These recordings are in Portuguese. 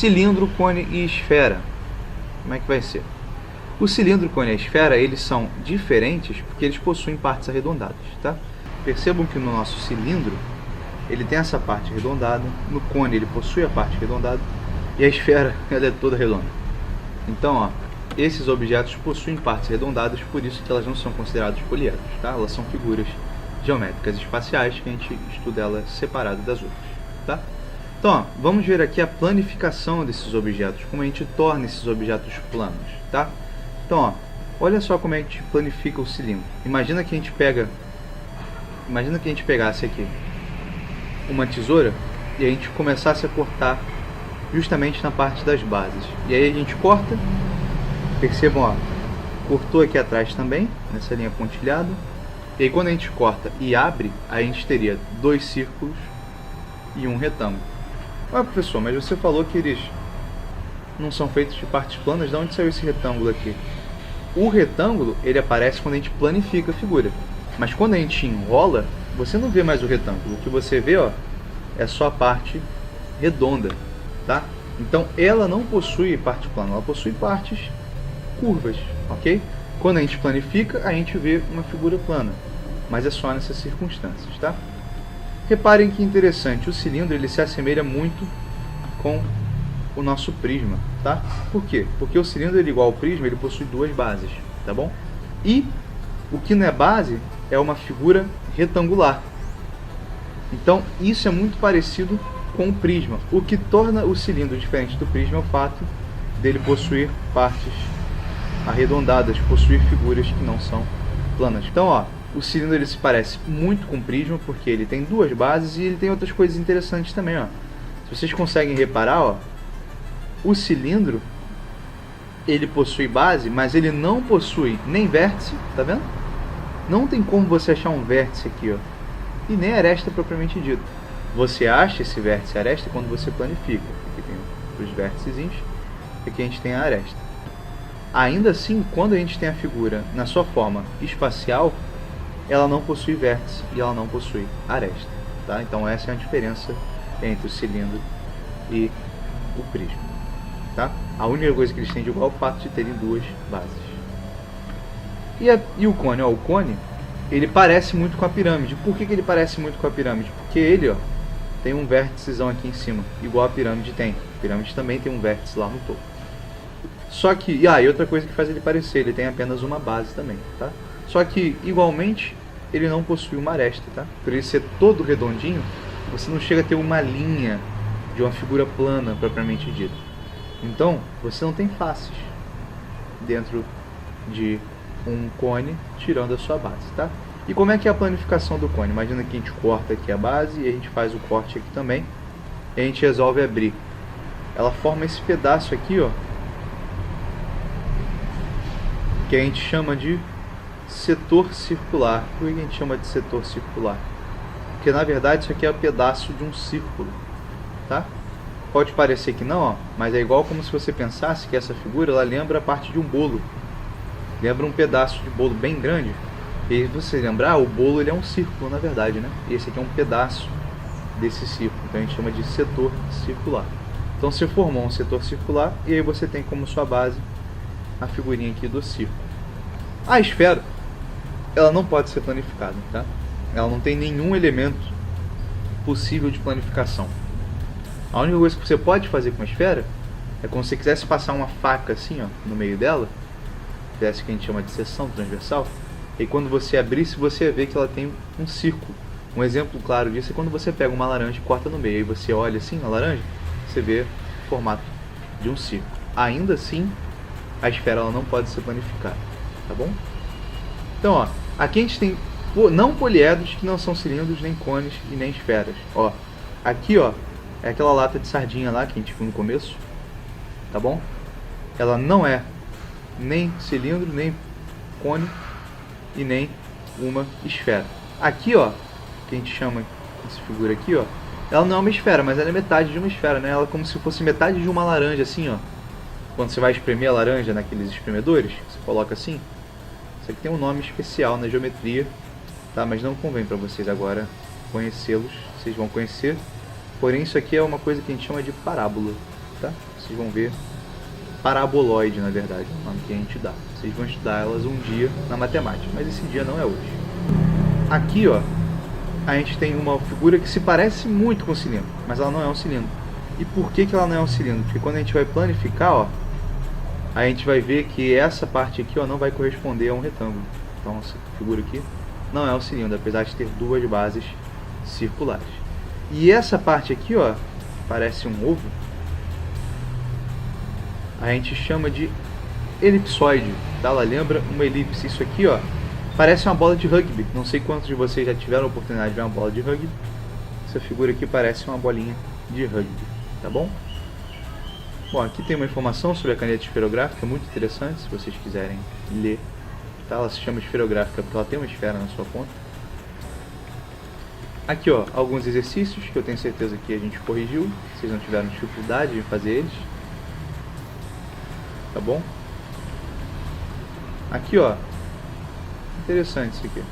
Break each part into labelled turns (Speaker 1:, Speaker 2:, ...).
Speaker 1: cilindro, cone e esfera. Como é que vai ser? O cilindro, cone e a esfera, eles são diferentes porque eles possuem partes arredondadas, tá? Percebam que no nosso cilindro, ele tem essa parte arredondada, no cone ele possui a parte arredondada, e a esfera, ela é toda redonda. Então, ó, esses objetos possuem partes arredondadas, por isso que elas não são consideradas poliedros, tá? Elas são figuras geométricas espaciais, que a gente estuda elas separadas das outras, tá? Então, ó, vamos ver aqui a planificação desses objetos, como a gente torna esses objetos planos, tá? Então, ó, olha só como a gente planifica o cilindro. Imagina que a gente pegasse aqui uma tesoura e a gente começasse a cortar justamente na parte das bases. E aí a gente corta, percebam, ó, cortou aqui atrás também, nessa linha pontilhada. E aí quando a gente corta e abre, a gente teria 2 círculos e um retângulo. Ah, professor, mas você falou que eles não são feitos de partes planas, de onde saiu esse retângulo aqui? O retângulo, ele aparece quando a gente planifica a figura. Mas quando a gente enrola, você não vê mais o retângulo. O que você vê, ó, é só a parte redonda, tá? Então ela não possui parte plana, ela possui partes curvas, ok? Quando a gente planifica, a gente vê uma figura plana, mas é só nessas circunstâncias, tá? Reparem que interessante, o cilindro ele se assemelha muito com o nosso prisma, tá? Por quê? Porque o cilindro ele, igual ao prisma, ele possui 2 bases, tá bom? E o que não é base é uma figura retangular. Então isso é muito parecido com o prisma. O que torna o cilindro diferente do prisma é o fato dele possuir partes arredondadas, possuir figuras que não são planas. Então, ó, o cilindro ele se parece muito com o prisma porque ele tem 2 bases e ele tem outras coisas interessantes também, ó. Se vocês conseguem reparar, ó, o cilindro ele possui base, mas ele não possui nem vértice, tá vendo? Não tem como você achar um vértice aqui, ó, e nem aresta propriamente dito. Você acha esse vértice aresta quando você planifica. Aqui tem os vértices, aqui a gente tem a aresta. Ainda assim, quando a gente tem a figura na sua forma espacial, ela não possui vértice e ela não possui aresta, tá? Então essa é a diferença entre o cilindro e o prisma, tá? A única coisa que eles têm de igual é o fato de terem 2 bases. E o cone? Ó, o cone ele parece muito com a pirâmide. Por que ele parece muito com a pirâmide? Porque ele, ó, tem um vérticezão aqui em cima, igual a pirâmide tem. A pirâmide também tem um vértice lá no topo. Só que, e outra coisa que faz ele parecer, ele tem apenas uma base também, tá? Só que, igualmente, ele não possui uma aresta, tá? Por ele ser todo redondinho, você não chega a ter uma linha de uma figura plana, propriamente dita. Então, você não tem faces dentro de um cone, tirando a sua base, tá? E como é que é a planificação do cone? Imagina que a gente corta aqui a base e a gente faz o corte aqui também. E a gente resolve abrir. Ela forma esse pedaço aqui, ó, que a gente chama de setor circular. Por que a gente chama de setor circular? Porque na verdade isso aqui é um pedaço de um círculo, tá? Pode parecer que não, ó, mas é igual como se você pensasse que essa figura ela lembra a parte de um bolo. Lembra um pedaço de bolo bem grande. E você lembrar, o bolo ele é um círculo na verdade, né? E esse aqui é um pedaço desse círculo, então a gente chama de setor circular. Então você formou um setor circular e aí você tem como sua base a figurinha aqui do círculo. A esfera, ela não pode ser planificada, tá? Ela não tem nenhum elemento possível de planificação. A única coisa que você pode fazer com a esfera é como se você quisesse passar uma faca assim, ó, no meio dela, fizesse o que a gente chama de seção transversal, e quando você abrisse, você ia ver que ela tem um círculo. Um exemplo claro disso é quando você pega uma laranja e corta no meio, e você olha assim na laranja, você vê o formato de um círculo. Ainda assim, a esfera ela não pode ser planificada, tá bom? Então, ó, aqui a gente tem não poliedros que não são cilindros, nem cones e nem esferas. Ó, aqui, ó, é aquela lata de sardinha lá que a gente viu no começo, tá bom? Ela não é nem cilindro, nem cone e nem uma esfera. Aqui, ó, que a gente chama essa figura aqui, ó, ela não é uma esfera, mas ela é metade de uma esfera, né? Ela é como se fosse metade de uma laranja, assim, ó. Quando você vai espremer a laranja naqueles espremedores, você coloca assim. Isso aqui tem um nome especial na geometria, tá? Mas não convém para vocês agora conhecê-los. Vocês vão conhecer. Porém, isso aqui é uma coisa que a gente chama de parábola, tá? vocês vão ver paraboloide, na verdade, é o nome que a gente dá. Vocês vão estudar elas um dia na matemática, mas esse dia não é hoje. Aqui, ó, a gente tem uma figura que se parece muito com um cilindro, mas ela não é um cilindro. E por que ela não é um cilindro? Porque quando a gente vai planificar, ó, a gente vai ver que essa parte aqui, ó, não vai corresponder a um retângulo. Então essa figura aqui não é um cilindro, apesar de ter duas bases circulares. E essa parte aqui, ó, parece um ovo, a gente chama de elipsoide, tá? Ela lembra uma elipse. Isso aqui, ó, parece uma bola de rugby. Não sei quantos de vocês já tiveram a oportunidade de ver uma bola de rugby. Essa figura aqui parece uma bolinha de rugby, tá bom? Bom, aqui tem uma informação sobre a caneta esferográfica, muito interessante, se vocês quiserem ler. Tá? Ela se chama esferográfica porque ela tem uma esfera na sua ponta. Aqui, ó, alguns exercícios que eu tenho certeza que a gente corrigiu. Vocês não tiveram dificuldade em fazer eles. Tá bom? Aqui, ó, interessante isso aqui.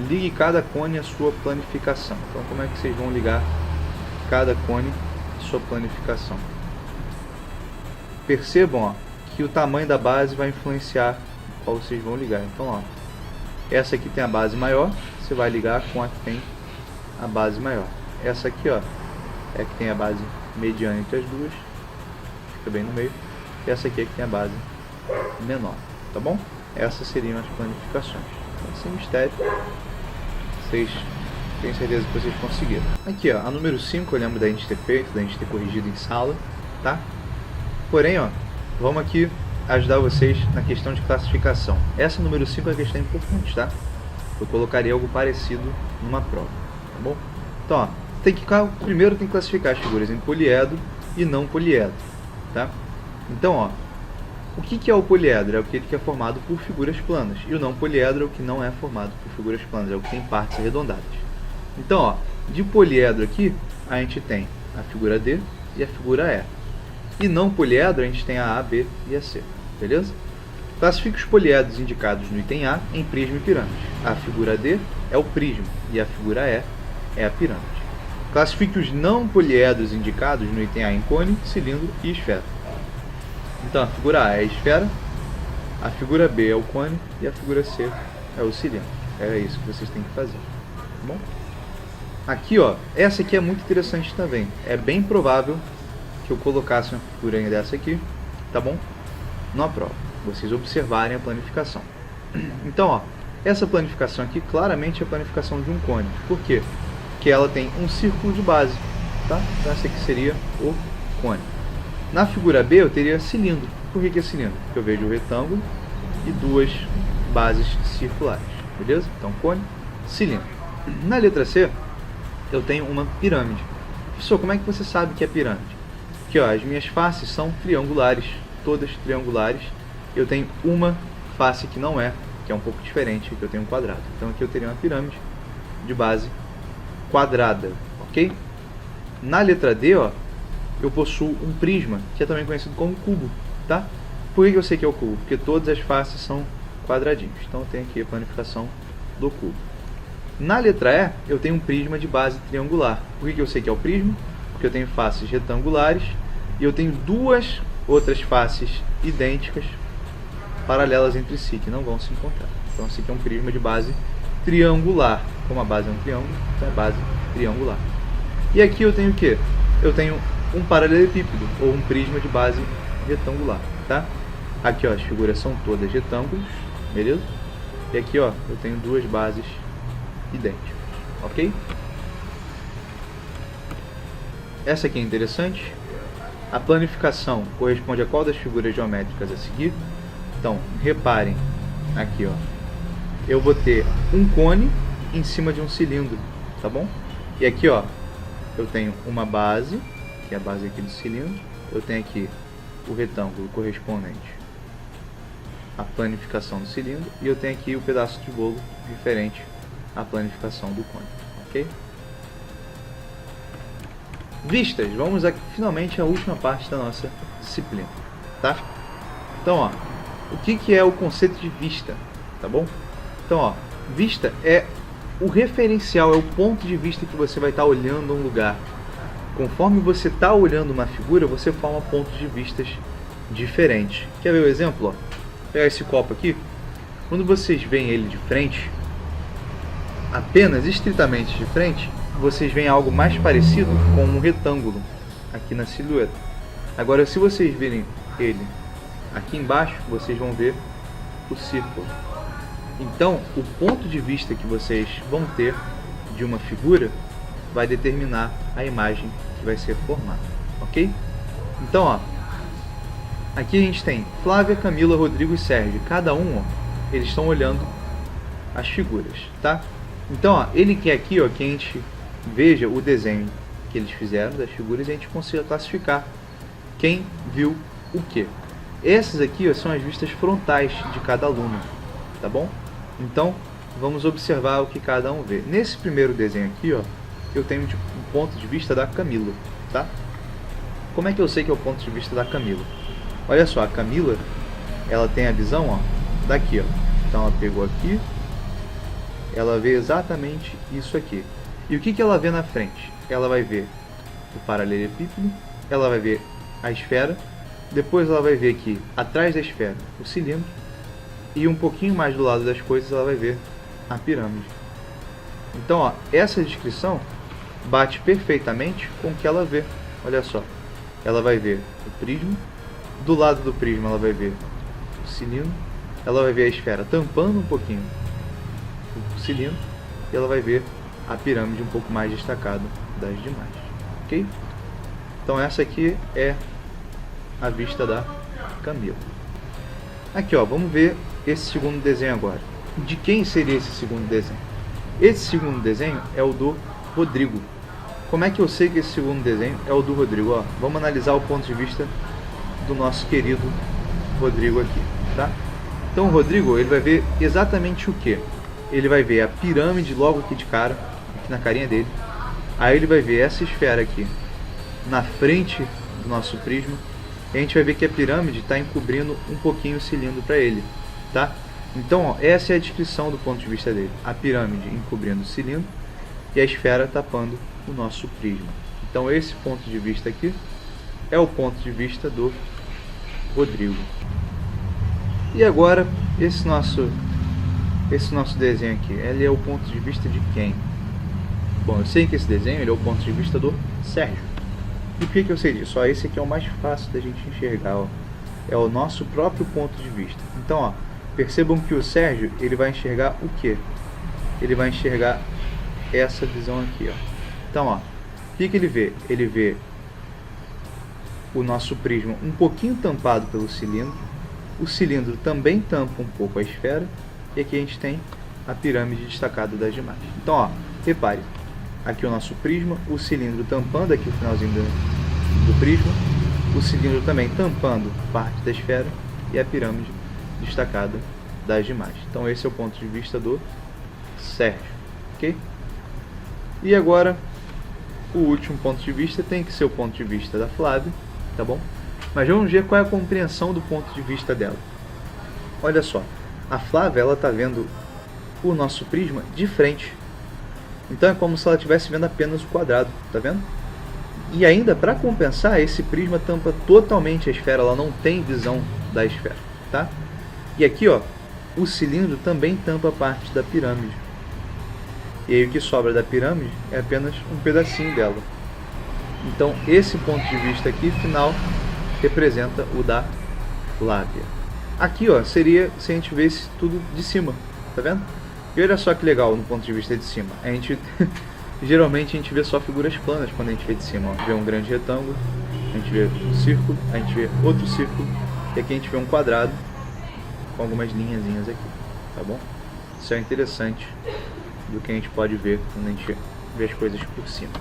Speaker 1: Ligue cada cone à sua planificação. Então, como é que vocês vão ligar cada cone à sua planificação? Percebam, ó, que o tamanho da base vai influenciar qual vocês vão ligar. Então, ó, essa aqui tem a base maior, você vai ligar com a que tem a base maior. Essa aqui, ó, é a que tem a base mediana entre as duas, fica bem no meio. E essa aqui é que tem a base menor, tá bom? Essas seriam as planificações. Então, sem mistério, vocês tenho certeza que vocês conseguiram. Aqui, ó, a número 5 eu lembro da gente ter feito, da gente ter corrigido em sala, tá? Porém, ó, vamos aqui ajudar vocês na questão de classificação. Essa número 5 é uma questão importante, tá? Eu colocaria algo parecido numa prova, tá bom? Então, ó, primeiro tem que classificar as figuras em poliedro e não poliedro, tá? Então, ó, o que é o poliedro? É aquele que é formado por figuras planas. E o não poliedro é o que não é formado por figuras planas, é o que tem partes arredondadas. Então, ó, de poliedro aqui, a gente tem a figura D e a figura E. E não poliedro, a gente tem a B e a C, beleza? Classifique os poliedros indicados no item A em prisma e pirâmide. A figura D é o prisma e a figura E é a pirâmide. Classifique os não poliedros indicados no item A em cone, cilindro e esfera. Então, a figura A é a esfera, a figura B é o cone e a figura C é o cilindro. É isso que vocês têm que fazer, tá bom? Aqui, ó, essa aqui é muito interessante também. É bem provável que eu colocasse uma figurinha dessa aqui, tá bom? Na prova, vocês observarem a planificação. Então, ó, essa planificação aqui claramente é a planificação de um cone. Por quê? Porque ela tem um círculo de base, tá? Então essa aqui seria o cone. Na figura B eu teria cilindro. Por que é cilindro? Porque eu vejo o retângulo e duas bases circulares, beleza? Então cone, cilindro. Na letra C eu tenho uma pirâmide. Professor, como é que você sabe que é pirâmide? Porque, ó, as minhas faces são triangulares, todas triangulares. Eu tenho uma face que não é, que é um pouco diferente, que eu tenho um quadrado. Então aqui eu teria uma pirâmide de base quadrada, ok? Na letra D, ó, eu possuo um prisma, que é também conhecido como cubo, tá? Por que eu sei que é o cubo? Porque todas as faces são quadradinhos. Então eu tenho aqui a planificação do cubo. Na letra E, eu tenho um prisma de base triangular. Por que eu sei que é o prisma? Porque eu tenho faces retangulares e eu tenho duas outras faces idênticas, paralelas entre si, que não vão se encontrar. Então esse aqui é um prisma de base triangular. Como a base é um triângulo, então é base triangular. E aqui eu tenho o quê? Eu tenho um paralelepípedo, ou um prisma de base retangular, tá? Aqui, ó, as figuras são todas retângulos, beleza? E aqui, ó, eu tenho duas bases idênticas, ok? Essa aqui é interessante. A planificação corresponde a qual das figuras geométricas a seguir? Então, reparem aqui, ó, eu vou ter um cone em cima de um cilindro, tá bom? E aqui, ó, eu tenho uma base, que é a base aqui do cilindro. Eu tenho aqui o retângulo correspondente à planificação do cilindro. E eu tenho aqui o pedaço de bolo referente à planificação do cone, ok? Vistas, vamos aqui finalmente à última parte da nossa disciplina, tá? Então, ó, o que é o conceito de vista, tá bom? Então, ó, vista é o referencial, é o ponto de vista que você vai estar olhando um lugar. conforme você está olhando uma figura, você forma pontos de vistas diferentes. Quer ver o exemplo? Ó? Vou pegar esse copo aqui. Quando vocês veem ele de frente, apenas estritamente de frente, vocês veem algo mais parecido com um retângulo aqui na silhueta. Agora, se vocês verem ele aqui embaixo, vocês vão ver o círculo. Então, o ponto de vista que vocês vão ter de uma figura vai determinar a imagem que vai ser formada, ok? Então, ó, aqui a gente tem Flávia, Camila, Rodrigo e Sérgio. Cada um, ó, eles estão olhando as figuras, tá? Então, ó, ele quer aqui, ó, que a gente veja o desenho que eles fizeram das figuras e a gente consiga classificar quem viu o que. Essas aqui, ó, são as vistas frontais de cada aluno, tá bom? Então, vamos observar o que cada um vê. Nesse primeiro desenho aqui, ó, eu tenho um ponto de vista da Camila, tá? Como é que eu sei que é o ponto de vista da Camila? Olha só, a Camila, ela tem a visão, ó, daqui, ó. Então ela pegou aqui, ela vê exatamente isso aqui. E o que ela vê na frente? Ela vai ver o paralelepípedo, ela vai ver a esfera, depois ela vai ver aqui, atrás da esfera, o cilindro, e um pouquinho mais do lado das coisas ela vai ver a pirâmide. Então, ó, essa descrição bate perfeitamente com o que ela vê. Olha só, ela vai ver o prisma, do lado do prisma ela vai ver o cilindro, ela vai ver a esfera tampando um pouquinho o cilindro, e ela vai ver a pirâmide um pouco mais destacada das demais, ok? Então essa aqui é a vista da Camila. Aqui, ó, vamos ver esse segundo desenho agora. De quem seria esse segundo desenho? Esse segundo desenho é o do Rodrigo. Como é que eu sei que esse segundo desenho é o do Rodrigo? Ó, vamos analisar o ponto de vista do nosso querido Rodrigo aqui, tá? Então o Rodrigo, ele vai ver exatamente o que? Ele vai ver a pirâmide logo aqui de cara, aqui na carinha dele. Aí ele vai ver essa esfera aqui na frente do nosso prisma. E a gente vai ver que a pirâmide está encobrindo um pouquinho o cilindro para ele, tá? Então, ó, essa é a descrição do ponto de vista dele. A pirâmide encobrindo o cilindro e a esfera tapando o nosso prisma. Então esse ponto de vista aqui é o ponto de vista do Rodrigo. E agora, esse nosso desenho aqui, ele é o ponto de vista de quem? Bom, eu sei que esse desenho ele é o ponto de vista do Sérgio. E por que eu sei disso? Ó, esse aqui é o mais fácil da gente enxergar, ó. É o nosso próprio ponto de vista. Então, ó, percebam que o Sérgio, ele vai enxergar o quê? Ele vai enxergar essa visão aqui, ó. Então, ó, o que ele vê? Ele vê o nosso prisma um pouquinho tampado pelo cilindro. O cilindro também tampa um pouco a esfera. E aqui a gente tem a pirâmide destacada das demais. Então, ó, repare. Aqui o nosso prisma, o cilindro tampando aqui o finalzinho do prisma, o cilindro também tampando parte da esfera e a pirâmide destacada das demais. Então esse é o ponto de vista do Sérgio, ok? E agora, o último ponto de vista tem que ser o ponto de vista da Flávia, tá bom? Mas vamos ver qual é a compreensão do ponto de vista dela. Olha só, a Flávia, ela está vendo o nosso prisma de frente. Então é como se ela estivesse vendo apenas o quadrado, tá vendo? E ainda, para compensar, esse prisma tampa totalmente a esfera, ela não tem visão da esfera, tá? E aqui, ó, o cilindro também tampa parte da pirâmide. E aí o que sobra da pirâmide é apenas um pedacinho dela. Então esse ponto de vista aqui, final, representa o da Flávia. Aqui, ó, seria se a gente visse tudo de cima, tá vendo? E olha só que legal no ponto de vista de cima. A gente geralmente a gente vê só figuras planas quando a gente vê de cima. Ó. Vê um grande retângulo, a gente vê um círculo, a gente vê outro círculo e aqui a gente vê um quadrado com algumas linhazinhas aqui, tá bom? Isso é interessante do que a gente pode ver quando a gente vê as coisas por cima.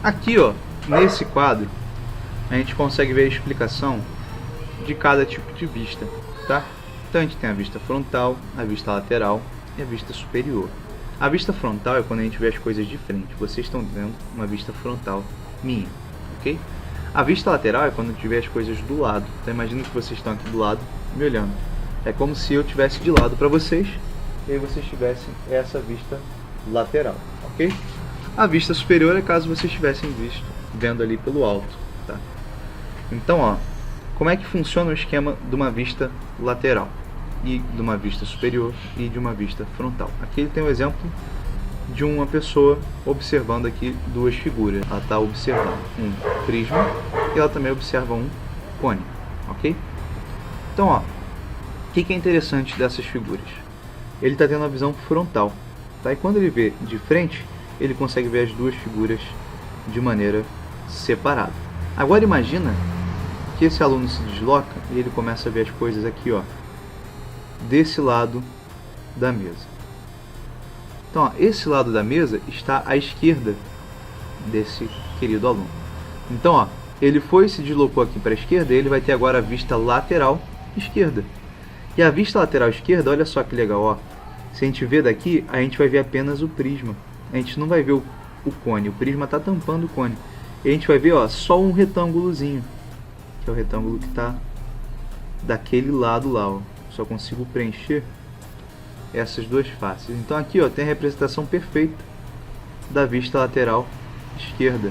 Speaker 1: Aqui, ó, nesse quadro, a gente consegue ver a explicação de cada tipo de vista, tá? Então a gente tem a vista frontal, a vista lateral e a vista superior. A vista frontal é quando a gente vê as coisas de frente. Vocês estão vendo uma vista frontal minha, ok? A vista lateral é quando a gente vê as coisas do lado. Então imagina que vocês estão aqui do lado me olhando. É como se eu estivesse de lado para vocês e aí vocês tivessem essa vista lateral, ok? A vista superior é caso vocês tivessem visto vendo ali pelo alto, tá? Então, ó, como é que funciona o esquema de uma vista lateral e de uma vista superior e de uma vista frontal? Aqui ele tem um exemplo de uma pessoa observando aqui duas figuras. Ela está observando um prisma e ela também observa um cone, ok? Então, ó, o que é interessante dessas figuras? Ele está tendo uma visão frontal, tá? E quando ele vê de frente, ele consegue ver as duas figuras de maneira separada. Agora imagina que esse aluno se desloca e ele começa a ver as coisas aqui, ó, desse lado da mesa. Então, ó, esse lado da mesa está à esquerda desse querido aluno. Então, ó, ele foi e se deslocou aqui para a esquerda, e ele vai ter agora a vista lateral esquerda. E a vista lateral esquerda, olha só que legal, ó. Se a gente ver daqui, a gente vai ver apenas o prisma. A gente não vai ver o cone, o prisma está tampando o cone. E a gente vai ver, ó, só um retângulozinho, que é o retângulo que está daquele lado lá, ó. Só consigo preencher essas duas faces. Então aqui, ó, tem a representação perfeita da vista lateral esquerda.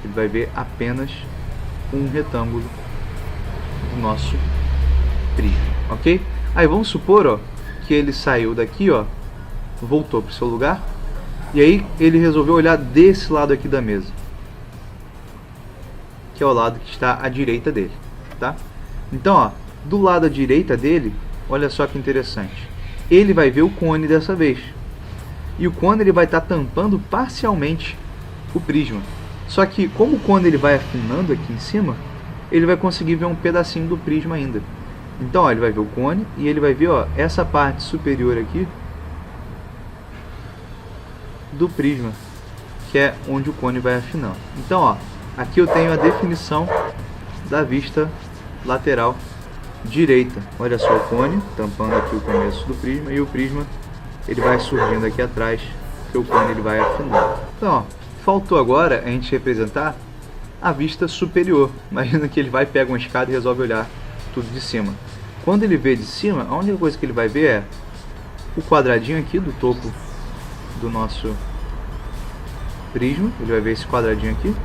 Speaker 1: Ele vai ver apenas um retângulo do nosso prisma, ok? Aí vamos supor, ó, que ele saiu daqui, ó, voltou para o seu lugar, e aí ele resolveu olhar desse lado aqui da mesa, que é o lado que está à direita dele, tá? Então, ó, do lado à direita dele, olha só que interessante, ele vai ver o cone dessa vez, e o cone ele vai estar tampando parcialmente o prisma. Só que como o cone ele vai afinando aqui em cima, ele vai conseguir ver um pedacinho do prisma ainda. Então, ó, ele vai ver o cone e ele vai ver, ó, essa parte superior aqui do prisma, que é onde o cone vai afinando. Então, ó, aqui eu tenho a definição da vista lateral direita. Olha só o cone tampando aqui o começo do prisma, e o prisma ele vai surgindo aqui atrás, que o cone ele vai afinando. Então, ó, faltou agora a gente representar a vista superior. Imagina que ele vai, pega uma escada e resolve olhar tudo de cima. Quando ele vê de cima, a única coisa que ele vai ver é o quadradinho aqui do topo do nosso prisma. Ele vai ver esse quadradinho aqui.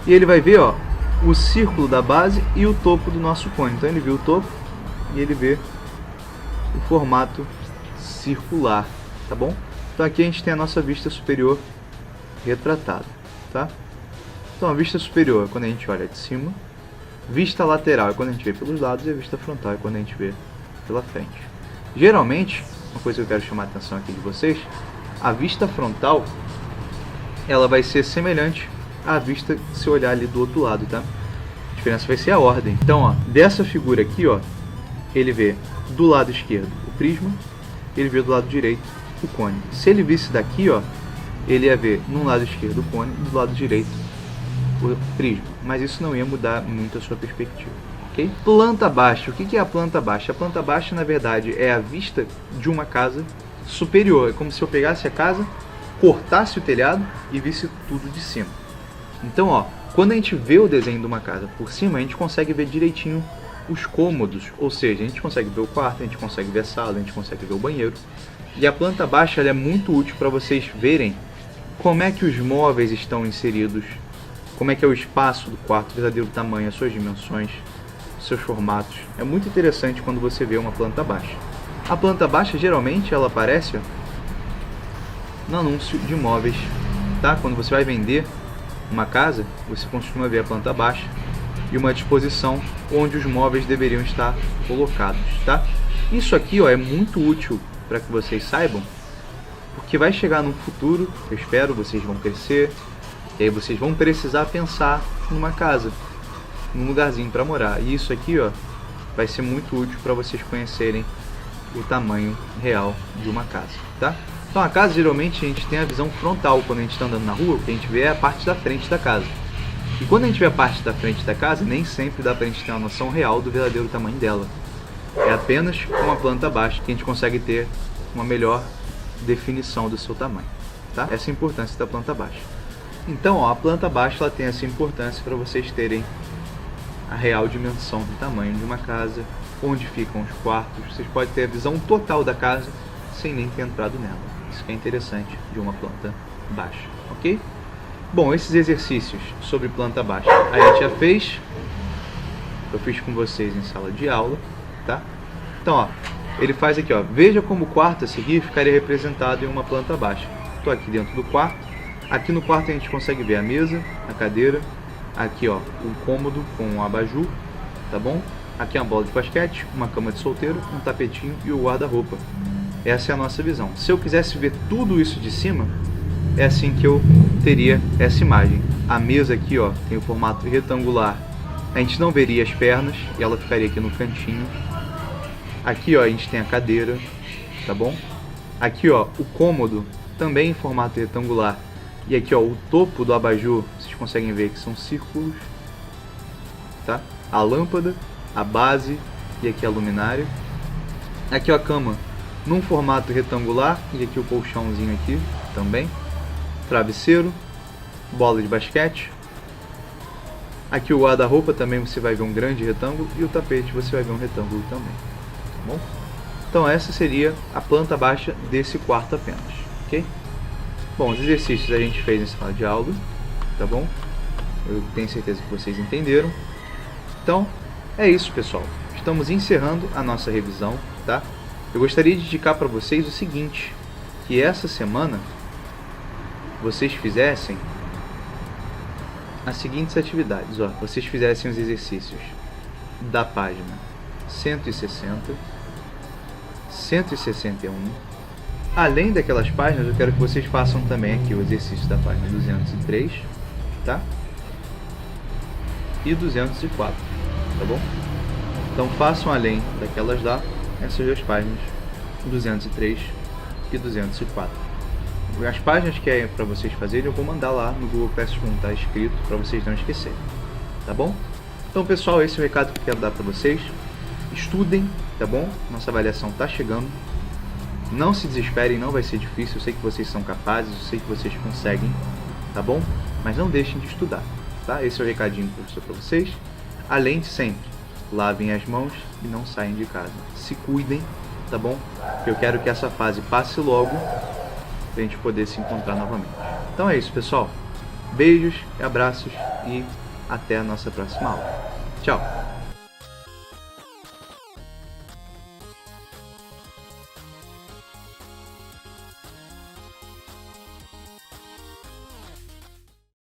Speaker 1: E ele vai ver, ó, o círculo da base e o topo do nosso cone. Então ele viu o topo e ele vê o formato circular, tá bom? Então aqui a gente tem a nossa vista superior retratada, tá? Então a vista superior é quando a gente olha de cima, vista lateral é quando a gente vê pelos lados, e a vista frontal é quando a gente vê pela frente. Geralmente, uma coisa que eu quero chamar a atenção aqui de vocês, a vista frontal ela vai ser semelhante à vista se olhar ali do outro lado, tá? A diferença vai ser a ordem. Então, ó, dessa figura aqui, ó, ele vê do lado esquerdo o prisma, ele vê do lado direito o cone. Se ele visse daqui, ó, ele ia ver no lado esquerdo o cone e do lado direito o prisma. Mas isso não ia mudar muito a sua perspectiva, ok? Planta baixa. O que é a planta baixa? A planta baixa, na verdade, é a vista de uma casa superior. É como se eu pegasse a casa, cortasse o telhado e visse tudo de cima. Então, ó, quando a gente vê o desenho de uma casa por cima, a gente consegue ver direitinho os cômodos, ou seja, a gente consegue ver o quarto, a gente consegue ver a sala, a gente consegue ver o banheiro. E a planta baixa ela é muito útil para vocês verem como é que os móveis estão inseridos, como é que é o espaço do quarto, o verdadeiro tamanho, as suas dimensões, os seus formatos. É muito interessante quando você vê uma planta baixa. A planta baixa geralmente ela aparece, ó, no anúncio de imóveis, tá? Quando você vai vender uma casa, você costuma ver a planta baixa e uma disposição onde os móveis deveriam estar colocados, tá? Isso aqui, ó, é muito útil para que vocês saibam, porque vai chegar no futuro, eu espero, vocês vão crescer, e aí vocês vão precisar pensar numa casa, num lugarzinho para morar. E isso aqui, ó, vai ser muito útil para vocês conhecerem o tamanho real de uma casa, tá? Então a casa, geralmente, a gente tem a visão frontal. Quando a gente está andando na rua, o que a gente vê é a parte da frente da casa. E quando a gente vê a parte da frente da casa, nem sempre dá para a gente ter uma noção real do verdadeiro tamanho dela. É apenas com a planta baixa que a gente consegue ter uma melhor definição do seu tamanho, tá? Essa é a importância da planta baixa. Então, ó, a planta baixa ela tem essa importância para vocês terem a real dimensão do tamanho de uma casa, onde ficam os quartos. Vocês podem ter a visão total da casa sem nem ter entrado nela. Isso que é interessante de uma planta baixa, ok? Bom, esses exercícios sobre planta baixa a gente já fez. Eu fiz com vocês em sala de aula, tá? Então, ó, ele faz aqui, ó. Veja como o quarto a seguir ficaria representado em uma planta baixa. Estou aqui dentro do quarto. Aqui no quarto a gente consegue ver a mesa, a cadeira. Aqui, ó, um cômodo com um abajur, tá bom? Aqui uma bola de basquete, uma cama de solteiro, um tapetinho e o guarda-roupa. Essa é a nossa visão. Se eu quisesse ver tudo isso de cima, é assim que eu teria essa imagem. A mesa aqui, ó, tem o formato retangular. A gente não veria as pernas e ela ficaria aqui no cantinho. Aqui, ó, a gente tem a cadeira, tá bom? Aqui, ó, o cômodo também em formato retangular. E aqui, ó, o topo do abajur, vocês conseguem ver que são círculos, tá? A lâmpada, a base e aqui a luminária. Aqui, ó, a cama num formato retangular e aqui o colchãozinho aqui também. Travesseiro, bola de basquete. Aqui o guarda-roupa também você vai ver um grande retângulo e o tapete você vai ver um retângulo também, tá bom? Então essa seria a planta baixa desse quarto apenas, ok? Bom, os exercícios a gente fez em sala de aula, tá bom? Eu tenho certeza que vocês entenderam. Então, é isso, pessoal. Estamos encerrando a nossa revisão, tá? Eu gostaria de indicar para vocês o seguinte, que essa semana vocês fizessem as seguintes atividades, ó. Vocês fizessem os exercícios da página 160, 161. Além daquelas páginas, eu quero que vocês façam também aqui o exercício da página 203, tá? E 204, tá bom? Então façam além daquelas lá, essas duas páginas, 203 e 204. As páginas que é para vocês fazerem, eu vou mandar lá no Google Classroom, tá escrito, para vocês não esquecerem, tá bom? Então, pessoal, esse é o recado que eu quero dar para vocês. Estudem, tá bom? Nossa avaliação tá chegando. Não se desesperem, não vai ser difícil. Eu sei que vocês são capazes, eu sei que vocês conseguem, tá bom? Mas não deixem de estudar, tá? Esse é o recadinho do professor para vocês. Além de sempre, lavem as mãos e não saiam de casa. Se cuidem, tá bom? Porque eu quero que essa fase passe logo, pra gente poder se encontrar novamente. Então é isso, pessoal. Beijos, abraços e até a nossa próxima aula. Tchau!